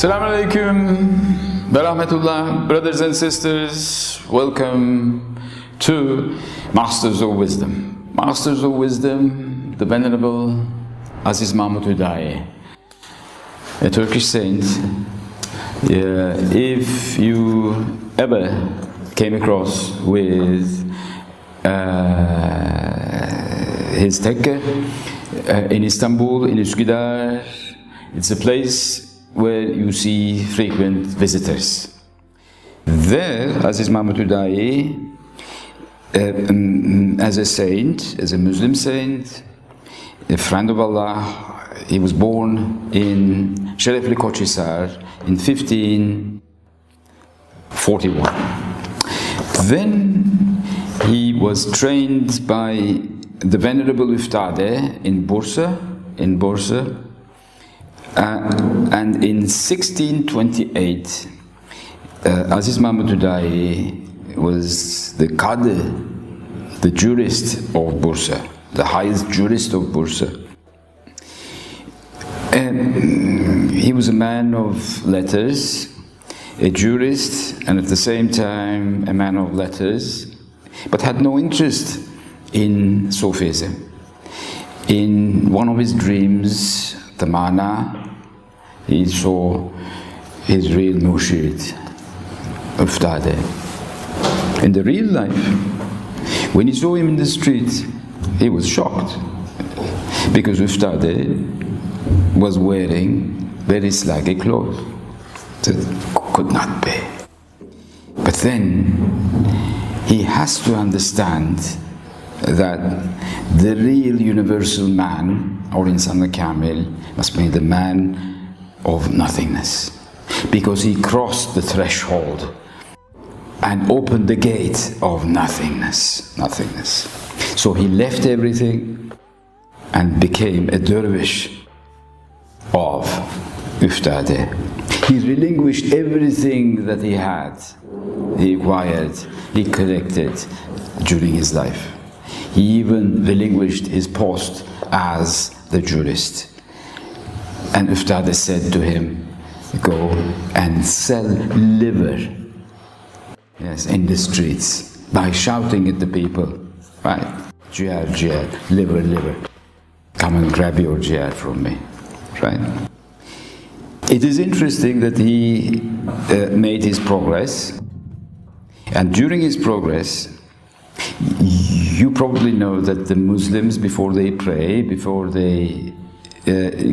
Assalamu alaikum, Barahmatullah, brothers and sisters, welcome to Masters of Wisdom. Masters of Wisdom, the Venerable Azîz Mahmûd Hüdâyî, a Turkish saint. If you ever came across with his tekke in Istanbul, in Üsküdar, it's a place where you see frequent visitors. There, Azîz Mahmûd Hüdâyî, as a saint, as a Muslim saint, a friend of Allah, he was born in Şerefli Koçhisar in 1541. Then he was trained by the Venerable Üftade in Bursa, and in 1628, Azîz Mahmûd Hüdâyî was the Qadi, the jurist of Bursa, the highest jurist of Bursa. And he was a man of letters, a jurist, and at the same time a man of letters, but had no interest in Sufism. In one of his dreams, the Mana, he saw his real Murshid, Üftade. In the real life, when he saw him in the street, he was shocked, because Üftade was wearing very slaggy clothes. That could not be. But then he has to understand that the real universal man, or insan kamil, must be the man of nothingness, because he crossed the threshold and opened the gate of nothingness. So he left everything and became a dervish of Üftade. He relinquished everything that he had, he acquired, he collected during his life. He even relinquished his post as the jurist. And Üftade said to him, go and sell liver, yes, in the streets, by shouting at the people, right? Ciğer, ciğer, liver, liver. Come and grab your ciğer from me, right? It is interesting that he made his progress, and during his progress, you probably know that the Muslims, before they pray, before they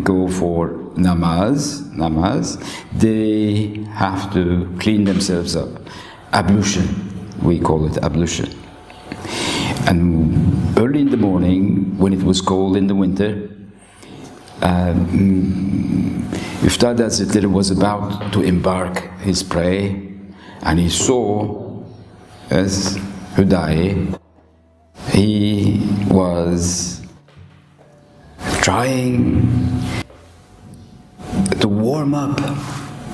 go for namaz, they have to clean themselves up. Ablution, we call it ablution. And early in the morning, when it was cold in the winter, Üftade Hazretleri was about to embark his prayer, and he saw as Hüdâyî, he was trying to warm up,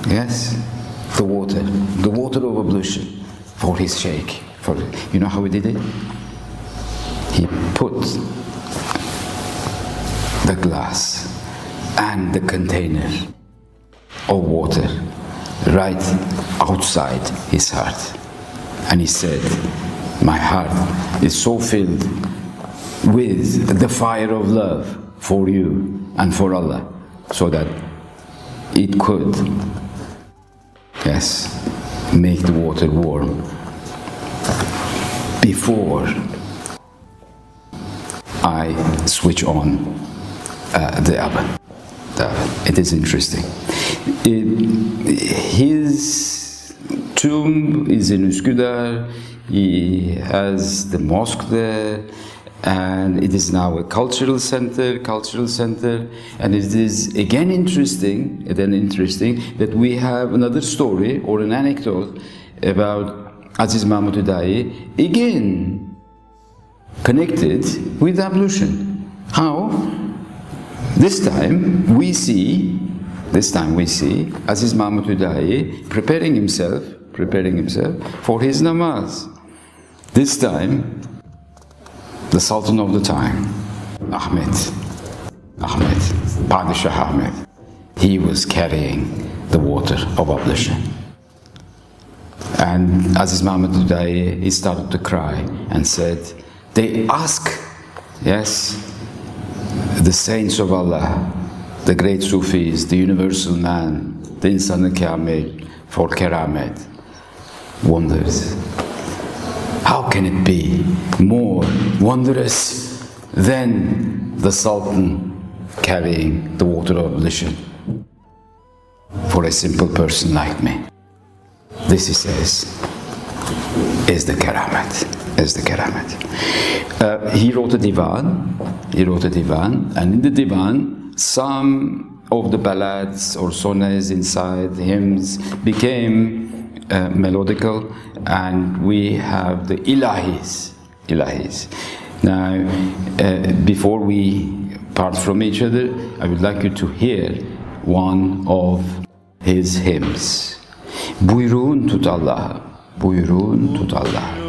yes, the water of ablution for his sheikh. You know how he did it? He put the glass and the container of water right outside his heart. And he said, my heart is so filled with the fire of love for you and for Allah, so that it could, yes, make the water warm before I switch on the oven. It is interesting. His tomb is in Üsküdar. He has the mosque there, and it is now a cultural center, and it is again interesting that we have another story or an anecdote about Azîz Mahmûd Hüdâyî, again connected with ablution. How? This time we see Azîz Mahmûd Hüdâyî preparing himself for his namaz. This time, the Sultan of the time, Ahmed, Padişah Ahmed, he was carrying the water of ablution. And Azîz Mahmûd Hüdâyî, he started to cry and said, they ask, yes, the saints of Allah, the great Sufis, the universal man, the insan-ı kamil, for keramet, wonders. How can it be more wondrous than the Sultan carrying the water of ablution for a simple person like me? This, he says, is the keramet, is the keramet. He wrote a divan, and in the divan, some of the ballads or sonnets inside, hymns, became melodical, and we have the ilahis. Now, before we part from each other, I would like you to hear one of his hymns. Buyurun tut Allah'ı, buyurun tut Allah'ı.